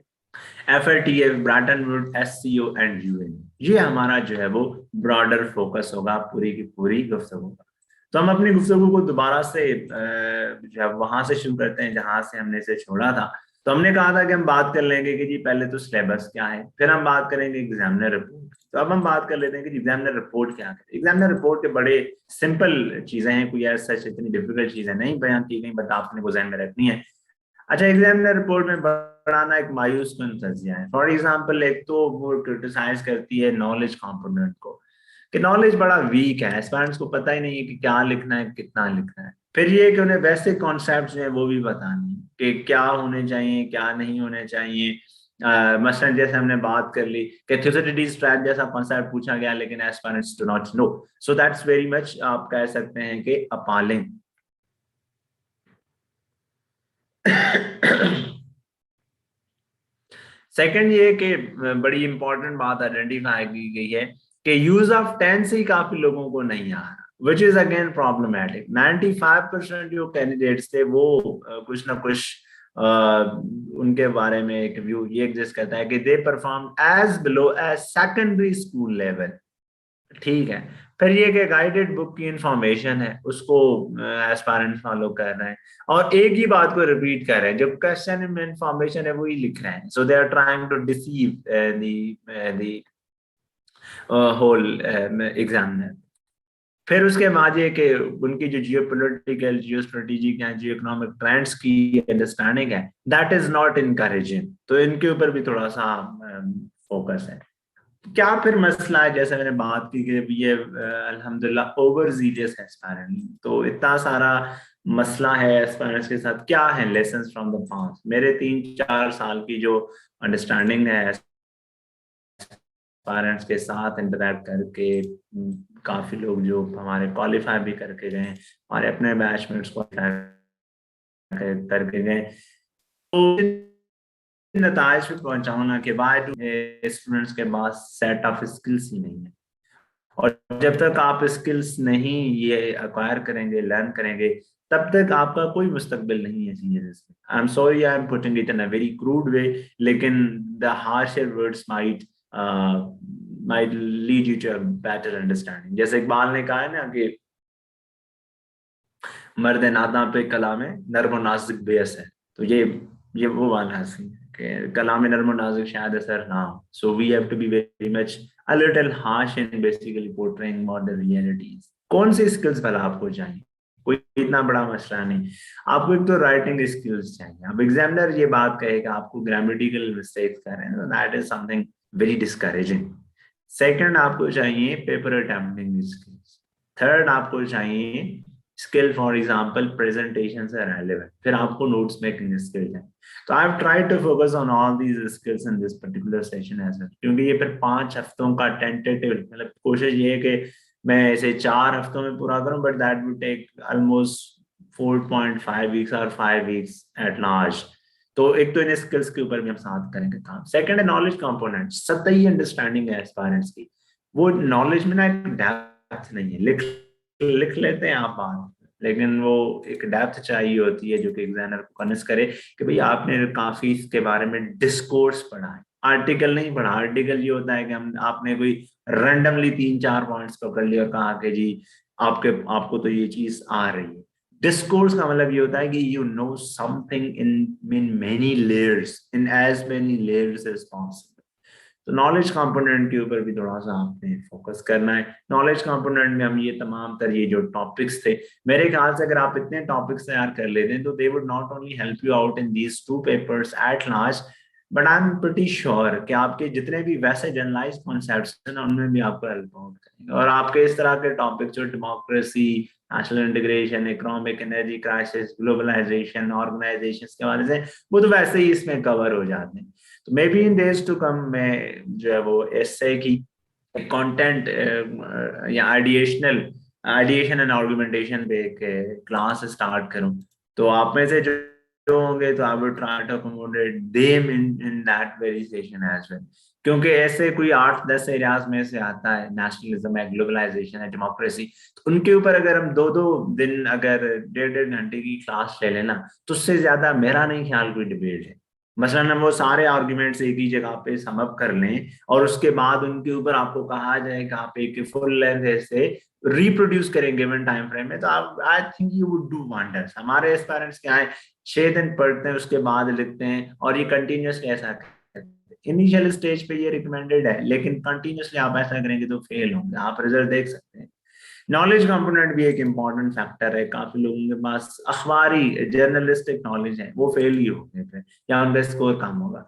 FATF, Bretton would, SCO and UN, ये हमारा जो है वो ब्रॉडर फोकस होगा पूरी की पूरी गुफ्तगू का। तो हम अपनी गुफ्तगू को दोबारा से जो है वहां से शुरू करते हैं जहां से हमने इसे छोड़ा था। तो हमने कहा था कि हम बात कर लेंगे कि जी पहले तो सिलेबस क्या है, फिर हम बात करेंगे एग्जामिनर रिपोर्ट। तो अब हम बात कर लेते हैं कि एग्जामिनर रिपोर्ट क्या है। एग्जामिनर रिपोर्ट के बड़े सिंपल चीजें हैं, कोई ऐसा इतनी डिफिकल्ट चीजें नहीं बयान की गई, बट आपने वो ध्यान में रखनी है। अच्छा, एग्जामिनर रिपोर्ट में बढ़ाना एक मायूस कुन तजिया है। फॉर एग्जांपल, एक तो वो क्रिटिसाइज करती है नॉलेज कंपोनेंट को, कि नॉलेज बड़ा वीक है, एस्पायरेंट्स को पता ही नहीं है कि क्या लिखना है, कितना लिखना है। फिर ये कि उन्हें बेसिक कॉन्सेप्ट्स जो है वो भी बतानी है कि क्या होने चाहिए, क्या नहीं होने चाहिए। मसलन जैसे हमने बात कर ली कि थ्योरिटिस ट्रैप जैसा कॉन्सेप्ट पूछा गया, लेकिन aspirants do not know, so that's very much, आप कह सकते हैं कि अपॉलिंग। सेकंड ये कि बड़ी इंपॉर्टेंट बात आइडेंटिफाई की गई है कि यूज ऑफ टेंस ही काफी लोगों को नहीं आ रहा, विच इज अगेन प्रॉब्लमैटिक। 95% जो कैंडिडेट्स थे वो कुछ ना कुछ उनके बारे में एक व्यू ये एग्जिस्ट करता है कि they perform as below as secondary school level. ठीक है, फिर ये कि गाइडेड बुक की इंफॉर्मेशन है उसको एस्पायरेंट फॉलो कर रहे हैं और एक ही बात को रिपीट कर रहे हैं, जो क्वेश्चन में इंफॉर्मेशन है वही लिख रहे हैं। So they are trying to deceive the whole examiner. फिर उसके बाद ये कि उनकी जो जियो पोलिटिकल, जियो स्ट्रेटेजिक या जियो इकोनॉमिक ट्रेंड्स की अंडरस्टैंडिंग है, दैट इज नॉट इनकरेजिंग। तो इनके ऊपर भी थोड़ा सा फोकस है। क्या फिर मसला है, जैसे मैंने बात की कि ये अल्हम्दुलिल्लाह ओवर जीलियस है एस्पायरेंट, तो इतना सारा मसला है एस्पायरेंट्स के साथ। क्या है लेसन्स फ्रॉम द पास्ट? मेरे 3-4 साल की जो अंडरस्टैंडिंग है एस्पायरेंट्स के साथ इंटरेक्ट करके, काफी लोग जो हमारे क्वालिफाई भी करके गए, हमारे अपने बैचमेट्स क्वालिफाई करके गए, तो नताज पे पहुंचाऊं ना कि वाई डू स्टूडेंट्स के पास सेट ऑफ स्किल्स ही नहीं है, और जब तक आप स्किल्स नहीं ये अक्वायर करेंगे, लर्न करेंगे, तब तक आपका कोई मुस्तकबिल नहीं है serious. I am sorry, I am putting it in a very crude way, लेकिन the harsher words might lead you to a better understanding. जैसे इकबाल ने कहा है ना कि मर्द नादा पे कलामे नर्म नाजुक बेअस है, तो ये वो वाला सीन है कि कलामे नर्म नाजुक शायद असर ना हो, so we have to be very much a little harsh in basically portraying modern realities. कौन सी स्किल्स भला आपको चाहिए? कोई इतना बड़ा मसला नहीं। आपको एक तो राइटिंग स्किल्स चाहिए। अब एग्जामिनर ये बात कहेगा आपको ग्रामेटिकल मिस्टेक्स कर रहे हैं, that is something very discouraging. Second आपको चाहिए पेपर अटेम्प्टिंग स्किल्स। थर्ड आपको चाहिए स्किल, फॉर एग्जांपल प्रेजेंटेशन से रेलेवेंट। फिर आपको नोट्स मेकिंग स्किल है। तो I have tried to focus on all these skills in this particular session as well, क्योंकि ये फिर 5 हफ्तों का टेंटेटिव, मतलब कोशिश ये है कि मैं इसे 4 हफ्तों में पूरा करूं, but that would take almost 4.5 weeks और 5 वीक्स एट लार्ज। तो एक तो इन स्किल्स के ऊपर भी हम साथ करेंगे काम। सेकंड है नॉलेज कंपोनेंट, सतही अंडरस्टैंडिंग है एस्पायरेंट्स की। वो नॉलेज में ना एक डेप्थ नहीं है, लिख लिख लेते हैं आप बात, लेकिन वो एक डेप्थ चाहिए होती है जो कि एग्जामिनर को कन्विंस करे कि भाई आपने काफी इसके बारे में डिस्कोर्स पढ़ा है, आर्टिकल नहीं पढ़ा। आर्टिकल ये होता है कि हम आपने कोई रैंडमली 3-4 पॉइंट्स पकड़ लिए और कहा कि जी आपको तो ये चीज आ रही है। डिस्कोर्स का मतलब ये होता है कि you know something in many layers, in as many layers as possible. तो नॉलेज कंपोनेंट के ऊपर भी थोड़ा सा आपने फोकस करना है। नॉलेज कंपोनेंट में हम ये तमाम तर ये जो टॉपिक्स थे, मेरे ख्याल से अगर आप इतने टॉपिक्स तैयार कर लेते हैं तो they would not only help you out in these 2 papers at last, but I am pretty sure कि आपके जितने भी वैसे जनरलाइज कॉन्सेप्ट्स हैं ना उनमें भी आपको हेल्प आउट करेंगे। और आपके इस तरह के टॉपिक जो democracy, national integration, economic energy crisis, globalisation, organisation के बारे से, वो तो वैसे ही इसमें कवर हो जाते हैं। तो maybe in days to come मैं जो है वो एसे की कंटेंट या आइडिएशन एंड आर्गुमेंटेशन पे एक क्लास स्टार्ट करूं, तो आप में से जो होंगे तो I would try to accommodate them in that very session as well. क्योंकि ऐसे कोई 8-10 एरियाज में से आता है, नेशनलिज्म है, ग्लोबलाइजेशन है, डेमोक्रेसी, तो उनके ऊपर अगर हम 2-2 दिन अगर 1.5-1.5 घंटे की क्लास ले लेना, तो उससे ज्यादा मेरा नहीं ख्याल कोई डिबेट है। मसलन हम वो सारे आर्ग्यूमेंट्स एक ही जगह पे सम अप कर लें और उसके बाद उनके ऊपर आपको कहा जाए कि आप एक फुल लेंथ ऐसे रिप्रोड्यूस करें गिवन टाइम फ्रेम में, तो आप I think you would do wonders. हमारे पेरेंट्स क्या है, 6 दिन पढ़ते हैं उसके बाद लिखते हैं, और ये कंटिन्यूसली ऐसा करते हैं। इनिशियल स्टेज पे ये रिकमेंडेड है, लेकिन कंटिन्यूसली आप ऐसा करेंगे तो फेल होंगे। आप रिजल्ट देख सकते हैं। नॉलेज कंपोनेंट भी एक इम्पॉर्टेंट फैक्टर है। काफी लोगों के पास अखबारी जर्नलिस्टिक नॉलेज है, वो फेल ही होंगे फिर, या उनका स्कोर कम होगा।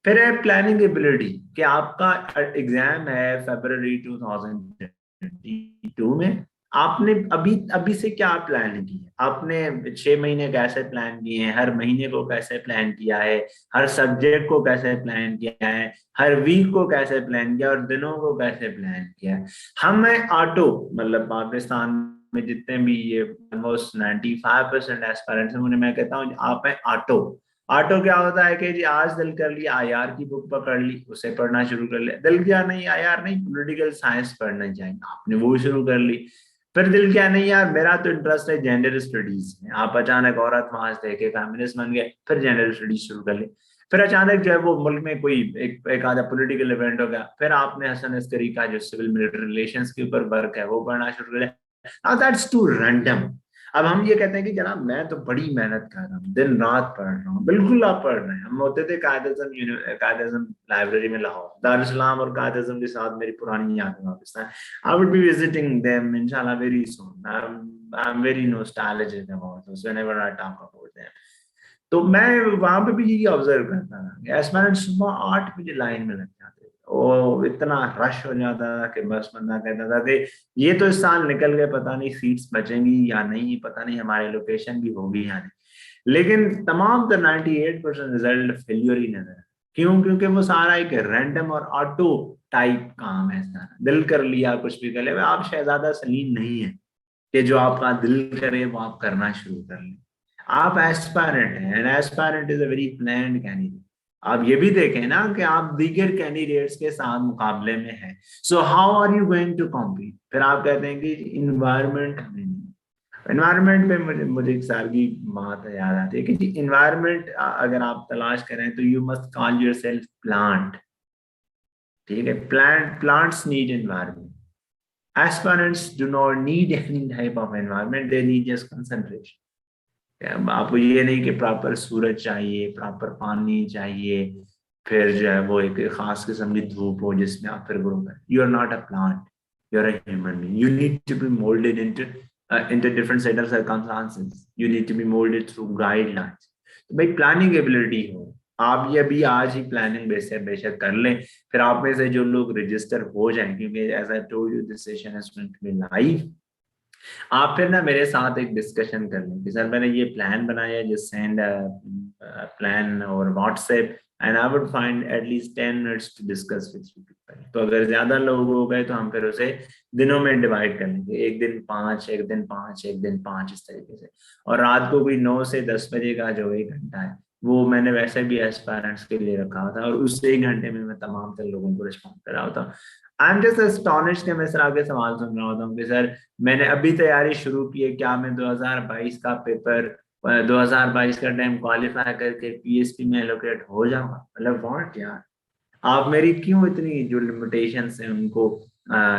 फिर है प्लानिंग एबिलिटी, कि आपका एग्जाम है फरवरी 2022 में, आपने अभी अभी से क्या प्लान की है? आपने 6 महीने कैसे प्लान किए हैं, हर महीने को कैसे प्लान किया है, हर सब्जेक्ट को कैसे प्लान किया है, हर वीक को कैसे प्लान किया, और दिनों को कैसे प्लान किया है। हम है ऑटो, मतलब पाकिस्तान में जितने भी ये ऑलमोस्ट 95% एस्पायरेंट्स हैं, उन्हें मैं कहता हूँ आप है ऑटो। ऑटो क्या होता है कि जी आज दिल कर लिया आईआर की बुक पकड़ ली, उसे पढ़ना शुरू कर लिया। दिल किया नहीं आईआर नहीं, पॉलिटिकल साइंस पढ़ना चाहिए, आपने वो शुरू कर ली। फिर दिल क्या नहीं यार मेरा तो इंटरेस्ट है जेंडर स्टडीज में, आप अचानक औरत वहां से देखे फेमिनिस्ट बन गए, फिर जेंडर स्टडीज शुरू कर ली। फिर अचानक जो है वो मुल्क में कोई एक आधा पॉलिटिकल इवेंट हो गया, फिर आपने हसन अस्करी का जो सिविल मिलिट्री रिलेशंस के ऊपर वर्क है वो पढ़ना शुरू कर दिया। That's too random. अब हम ये कहते हैं कि जनाब मैं तो बड़ी मेहनत कर रहा हूँ, दिन रात पढ़ रहा हूँ। बिल्कुल आप पढ़ रहे हैं। हम होते थे कायद आज़म लाइब्रेरी में लाहौर, दारुल इस्लाम और कायद आज़म के साथ मेरी पुरानी यादें वापस आए। I would be visiting them inshallah very soon. I'm very nostalgic about those whenever I talk about them. तो मैं वहां पे भी यही ऑब्जर्व करता था, एस्पिरेंट सुबह 8 बजे लाइन में लग जाते थे, और इतना रश हो जाता था कि बस बंदा कहता था कि ये तो इस साल निकल गए, पता नहीं सीट्स बचेंगी या नहीं, पता नहीं हमारी लोकेशन भी होगी या नहीं। लेकिन तमाम तो 98% रिजल्ट फेल्योर ही नजर है। क्यों? क्योंकि वो सारा एक रैंडम और ऑटो टाइप काम है सारा। दिल कर लिया कुछ भी कर ले, आप शहजादा सलीम नहीं है कि जो आपका दिल करे वो आप करना शुरू कर लें। आप एस्पायरेंट हैं, and aspirant is a very planned candidate. आप ये भी देखें ना कि आप दीगर कैंडिडेट्स के साथ मुकाबले में हैं, so how are you going to compete. फिर आप कहते हैं कि इन्वायरमेंट हमें नहीं। एनवायरनमेंट पे मुझे मुझे एक साल की बात याद आती है कि जी इन्वायरमेंट अगर आप तलाश करें तो you must call your self plant. ठीक है, plants need environment, aspirants do not need any type of environment, they need just concentration. आपको ये नहीं कि प्रॉपर सूरज चाहिए, प्रॉपर पानी चाहिए, फिर जो है वो एक खास किस्म की धूप हो जिसमें आप फिर ग्रो करें। You are not a plant, you are a human being, you need to be moulded into different set of circumstances, you need to be molded through guidelines। तो भाई प्लानिंग एबिलिटी हो, आप ये अभी आज ही प्लानिंग बेशक कर लें, फिर आप में से जो लोग रजिस्टर हो जाएं, क्योंकि as I told you this session is going to be live, आप फिर ना मेरे साथ एक डिस्कशन कर लें कि सर मैंने ये प्लान बनाया, जस्ट सेंड प्लान और WhatsApp and I would find at least 10 minutes to discuss with you people. तो अगर ज्यादा लोग हो गए तो हम फिर उसे दिनों में डिवाइड कर लेंगे, एक दिन 5, एक दिन 5, एक दिन 5, इस तरीके से। और रात को कोई 9 से 10 बजे का जो 1 घंटा है वो मैंने वैसे भी एस्पायरेंट्स के लिए रखा था, और उस 1 घंटे में मैं तमाम तर लोगों को रिस्पॉन्ड कर रहा होता हूँ। आई एम जस्ट एस्टोनिश्ड कि मैं सर आगे सवाल सुन रहा होता हूँ कि सर मैंने अभी तैयारी शुरू की है, क्या मैं 2022 का पेपर 2022 का टाइम क्वालिफाई करके पीएसपी में एलोकेट हो जाऊंगा। मतलब व्हाट यार, आप मेरी क्यों इतनी जो लिमिटेशंस हैं उनको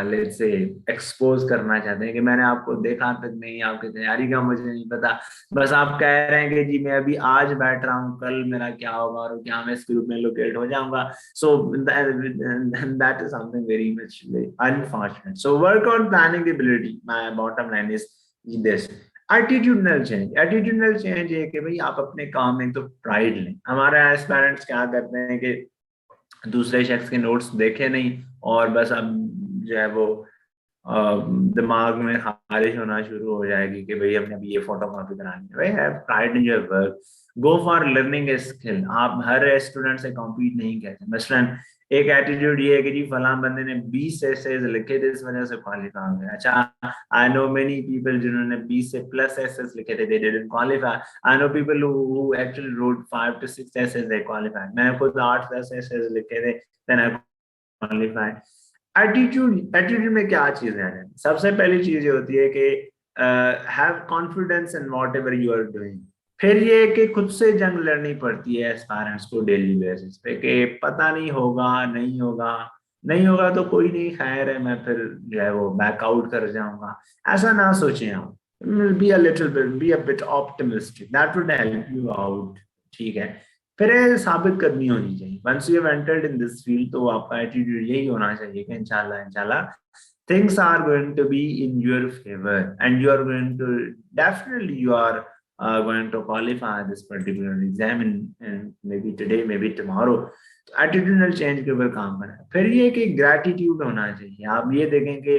लेट्स से एक्सपोज करना चाहते हैं कि मैंने आपको देखा तक नहीं, आपकी तैयारी का मुझे नहीं पता, बस आप कह रहे हैं कि जी मैं अभी आज बैठ रहा हूँ, कल मेरा क्या होगा और क्या मैं इस ग्रुप में लोकेट हो जाऊंगा। So that is something very much unfortunate. So work on planning ability, my bottom line is this. Attitudinal change ये कि भाई आप अपने काम में तो प्राइड लें। हमारे एज पेरेंट्स क्या करते हैं कि दूसरे शख्स के नोट्स देखे नहीं और बस अब जो है वो दिमाग में खारिश होना शुरू हो जाएगी कि भाई हमने अभी ये फोटो कॉपी करानी है। भाई have pride in your work, go for learning a skill. आप हर स्टूडेंट से कॉम्पीट नहीं करते। मसलन एक एटीट्यूड ये है कि जी फलां बंदे ने 20 एसेज लिखे थे इस वजह से क्वालिफाई हो गया। अच्छा, आई नो मेनी पीपल जिन्होंने 20 से प्लस एसेज लिखे थे, they didn't qualify. I know people who actually wrote 5 to 6 essays, they qualified. मैंने खुद 8-10 एसेज लिखे थे, देन आई क्वालिफाइड। एटीट्यूड में क्या चीज है? सबसे पहली चीज ये होती है कि have confidence in whatever you are doing. फिर ये कि खुद से जंग लड़नी पड़ती है एस्पायरेंट्स को डेली बेसिस पे कि पता नहीं होगा, नहीं होगा, नहीं होगा तो कोई नहीं, खैर है, मैं फिर जो है वो बैकआउट कर जाऊंगा। ऐसा ना सोचें आप। Be a bit optimistic, that would help you out. ठीक है, फिर साबित करनी होनी चाहिए। Once you have entered in this field तो आपका एटीट्यूड यही होना चाहिए कि इंशाल्लाह इंशाल्लाह things are going to be in your favor and you are going to definitely you are going to qualify this particular exam in maybe today, maybe tomorrow। तो attitudinal change के ऊपर काम करना है। फिर ये कि ग्रैटिट्यूड होना चाहिए। आप ये देखें कि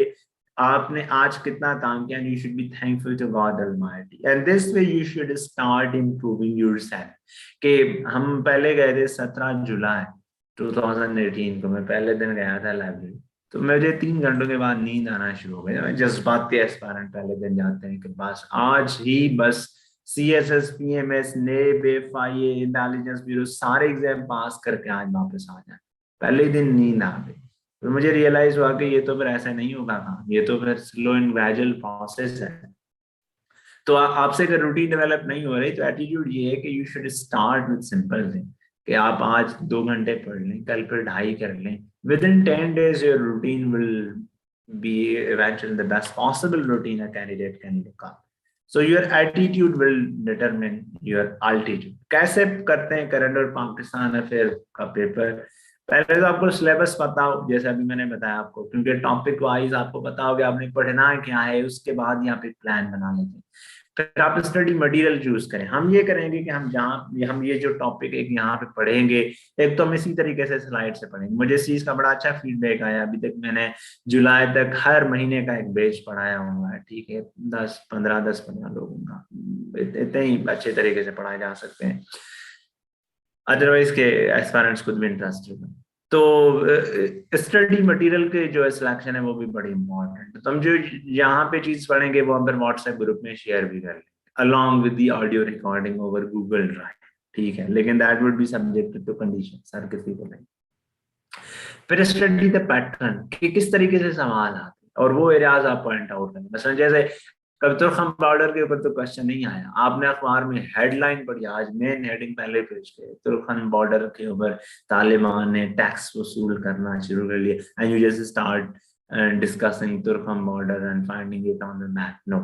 आपने आज कितना काम किया, you should be thankful to God almighty and this way you should start improving yourself. कि हम पहले गए थे 17 जुलाई 2018 को, मैं पहले दिन गया था लाइब्रेरी, तो मुझे 3 घंटों के बाद नींद आना शुरू हो गया। जज्बाती एस्पायरेंट पहले दिन जाते हैं कि बस आज ही बस CSS PMS नेब FIA इंटेलिजेंस ब्यूरो सारे एग्जाम पास करके आज वापस आ जाए। पहले दिन नींद आ गई, तो मुझे रियलाइज हुआ कि ये तो फिर ऐसा नहीं होगा काम, ये तो फिर स्लो एंड ग्रेजुअल प्रोसेस है। तो आपसे अगर रूटीन डेवलप नहीं हो रही तो एटीट्यूड ये है कि you should start with simple thing कि आप आज 2 घंटे पढ़ लें, कल फिर 2.5 कर लें। With in 10 days your routine will be eventually the best possible routine a candidate can look up। So your attitude will determine your altitude। कैसे करते हैं करंट और पाकिस्तान अफेयर का पेपर? पहले तो आपको सिलेबस पता हो, जैसे अभी मैंने बताया आपको, क्योंकि टॉपिक वाइज आपको पता हो कि आपने पढ़ना है क्या है, उसके बाद यहाँ पे प्लान बना लेते हैं। फिर आप स्टडी मटेरियल चूज करें। हम ये करेंगे कि हम ये जो टॉपिक एक यहाँ पे पढ़ेंगे, एक तो हम इसी तरीके से स्लाइड से पढ़ेंगे। मुझे इस चीज का बड़ा अच्छा फीडबैक आया, अभी तक मैंने जुलाई तक हर महीने का एक बैच पढ़ाया हुआ है। ठीक है, 10-15 लोगों का, इतने ही अच्छे तरीके से पढ़ाए जा सकते हैं, अदरवाइज के एस्पायरेंट्स खुद भी इंटरेस्टेड। तो स्टडी मटेरियल के जो सिलेक्शन है वो भी बड़ी इंपॉर्टेंट है। तो हम जो यहाँ पे चीज पढ़ेंगे वो हम फिर व्हाट्सएप ग्रुप में शेयर भी कर लेंगे along with the audio recording over Google drive. ठीक है, लेकिन that would be subject to condition, हर किसी को नहीं। फिर स्टडी द पैटर्न कि किस तरीके से सवाल आते हैं और वो एरियाज आप पॉइंट आउट करें। मसलन जैसे कभी तुर्खम बॉर्डर के ऊपर तो क्वेश्चन नहीं आया, आपने अखबार में हेडलाइन पढ़ी, आज मेन हेडिंग पहले पेज पे तुर्खम बॉर्डर के ऊपर तालिबान ने टैक्स वसूल करना शुरू कर लिया, and you just start discussing Torkham border and finding it on the map. No,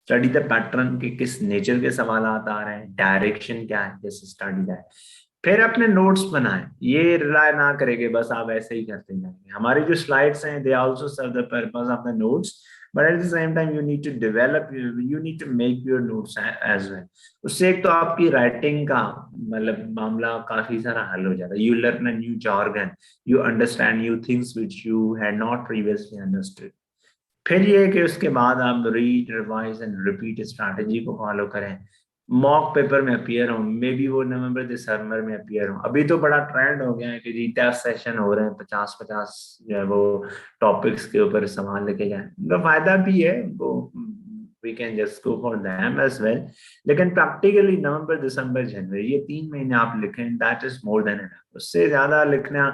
study the pattern के किस नेचर के सवाल आ रहे हैं, डायरेक्शन क्या है, जैसे स्टडी दैट। फिर अपने नोट्स बनाएं, ये रिलाय ना करेंगे बस आप ऐसे ही करते जाएंगे। हमारी जो स्लाइड्स हैं they also serve the purpose of the notes, but at the same time you need to develop, you need to make your notes as well. उससे एक तो आपकी राइटिंग का मतलब मामला काफी सारा हल हो जाता है। You learn a new jargon, you understand new things which you had not previously understood. फिर ये कि उसके बाद आप read revise and repeat strategy को फॉलो करें। मॉक पेपर में अपियर हो, मे बी वो नवंबर दिसंबर में अपियर हो। अभी तो बड़ा ट्रेंड हो गया है कि जी टेस्ट सेशन हो रहे हैं, 50-50 जो है वो टॉपिक्स के ऊपर सवाल लेके जाए। उनका फायदा भी है, वो we can just go for them as well. लेकिन प्रैक्टिकली नवंबर दिसंबर जनवरी ये 3 महीने आप लिखें, that is more than enough. उससे ज्यादा लिखना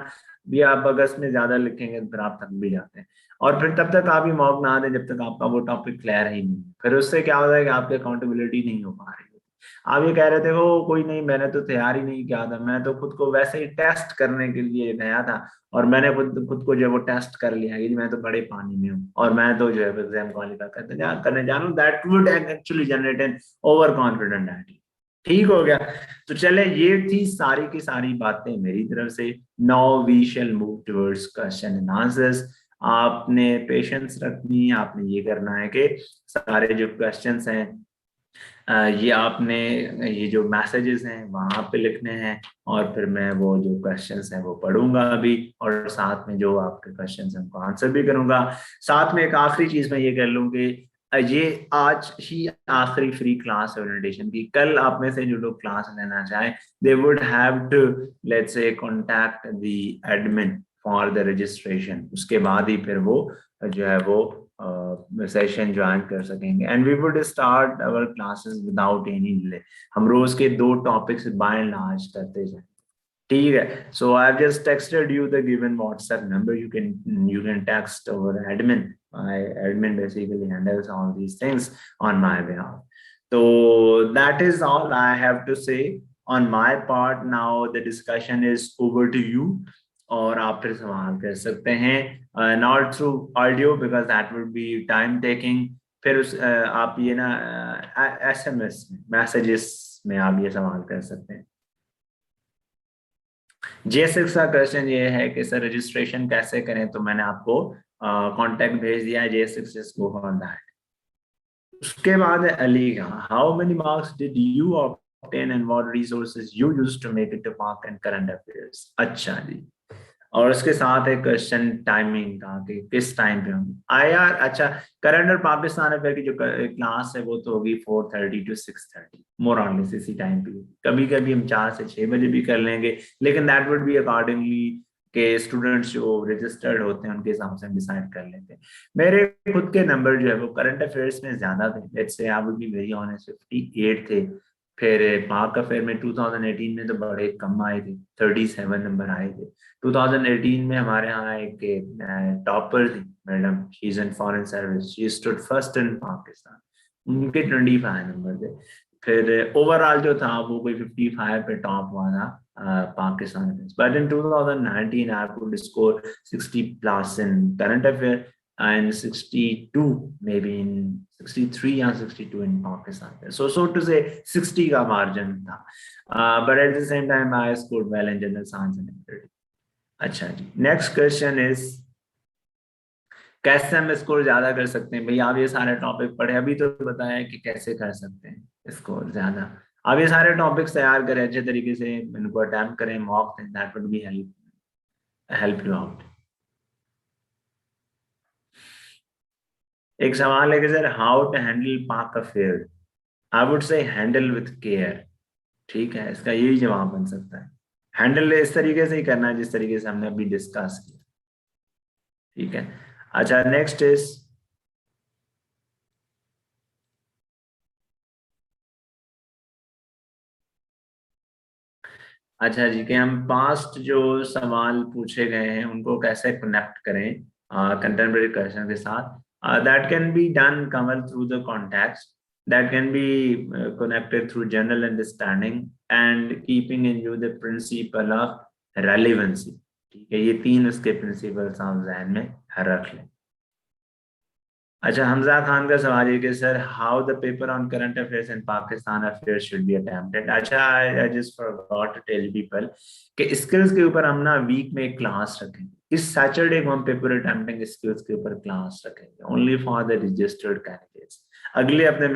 भी, आप अगस्त में ज्यादा लिखेंगे तो फिर आप थक भी जाते हैं। और फिर तब तक आप ही मॉक ना दें जब तक आपका वो टॉपिक क्लियर ही नहीं। फिर उससे क्या होता है कि आपकी अकाउंटेबिलिटी नहीं हो पा रही। आप ये कह रहे थे वो कोई नहीं, मैंने तो तैयार ही नहीं किया था, मैं तो खुद को वैसे ही टेस्ट करने के लिए गया था और मैंने खुद खुद को जो है वो टेस्ट कर लिया कि मैं तो बड़े पानी में हूँ और मैं तो जो है एग्जाम क्वालिफाई करने जा रहा हूँ। That would actually generate N over confident attitude. ठीक हो गया। तो चले, ये थी सारी की सारी बातें मेरी तरफ से। Now we shall move towards question and answers. आपने पेशेंस रखनी है, आपने ये करना है कि सारे जो क्वेश्चंस हैं ये आपने ये जो मैसेजेस हैं वहां पे लिखने हैं, और फिर मैं वो जो क्वेश्चंस हैं वो पढ़ूंगा अभी, और साथ में जो आपके क्वेश्चंस हैं उनको आंसर भी करूंगा। साथ में एक आखिरी चीज मैं ये कर लूँ कि ये आज ही आखिरी फ्री क्लास है ओरिएंटेशन की। कल आप में से जो लोग क्लास लेना चाहें, they would have to let's say contact the admin for the registration. उसके बाद ही फिर वो जो है वो सेशन ज्वाइन कर सकेंगे, and we would start our classes without any delay. हम रोज के 2 टॉपिक्स बाय एंड लार्ज करते जाएं। ठीक है, so I have just texted you the given WhatsApp number, you can text our admin. My admin basically handles all these things on my behalf. So that is all I have to say on my part. Now the discussion is over to you, और आप फिर सवाल कर सकते हैं, not through audio because that would B time taking. फिर आप ये ना SMS मैसेजेस में आप ये सवाल कर सकते हैं। J6 का क्वेश्चन ये है कि सर रजिस्ट्रेशन कैसे करें, तो मैंने आपको कांटेक्ट भेज दिया है J6 इसको फॉर दैट। उसके बाद है अली का, how many marks did you obtain and what resources you used to make it to mark and current affairs. अच्छा जी, और उसके साथ एक क्वेश्चन टाइमिंग का कि किस टाइम पे होंगे IR। अच्छा, करंट और पाकिस्तान अफेयर की जो क्लास है वो तो होगी 4:30 to 6:30 मोर ऑन लेस इसी टाइम पे। कभी कभी हम 4 से 6 बजे भी कर लेंगे, लेकिन दैट वुड बी अकॉर्डिंगली के स्टूडेंट्स जो रजिस्टर्ड होते हैं उनके हिसाब से हम डिसाइड कर लेते हैं। मेरे खुद के नंबर जो है वो करंट अफेयर्स में ज्यादा थे, let's say I would be very honest 58 थे। फिर पाक अफेयर में 2018 में तो बड़े कम आए थे, 37 नंबर आए थे। 2018 में हमारे यहाँ एक टॉपर थी madam, she is in foreign service, she stood first in Pakistan, उनके 25 नंबर थे। फिर ओवरऑल जो था वो कोई 55 पे टॉप हुआ था पाकिस्तान में। But in 2019 I could score 60 plus in current affair and 62 maybe in 63 or 62 in Pakistan. So to say 60 का margin था, but at the same time I scored well in general science and literature. अच्छा जी, next question is कैसे हम score ज्यादा कर सकते हैं। भैया आप ये सारे टॉपिक पढ़े, अभी तो बताया कि कैसे कर सकते हैं स्कोर ज्यादा। आप ये सारे टॉपिक्स तैयार करें अच्छे तरीके से, इनको अटेम्प्ट करें, मॉक दें, that would B help you out. एक सवाल है कि सर हाउ टू हैंडल पाक affair. I would say handle with care. ठीक है, इसका यही जवाब बन सकता है। हैंडल इस तरीके से ही करना है जिस तरीके से हमने अभी डिस्कस किया। ठीक है, अच्छा नेक्स्ट इज अच्छा जी, कि हम पास्ट जो सवाल पूछे गए हैं उनको कैसे कनेक्ट करें कंटेम्प्रेरी क्वेश्चन के साथ. That can be done Kamal through the context, that can be connected through general understanding and keeping in view the principle of relevancy. ठीक है, ये तीन उसके प्रिंसिपल्स आप जहन में रख लें. अच्छा, हमजा खान का सवाल है कि sir how the paper on current affairs in Pakistan affairs should be attempted. अच्छा, I just forgot to tell people कि स्किल्स के ऊपर हम ना वीक में एक क्लास रखेंगे. इस सैटरडे को हम पेपर अटेम्प्टिंग स्किल्स के ऊपर क्लास रखेंगे only for the registered candidates. अगले हफ्ते में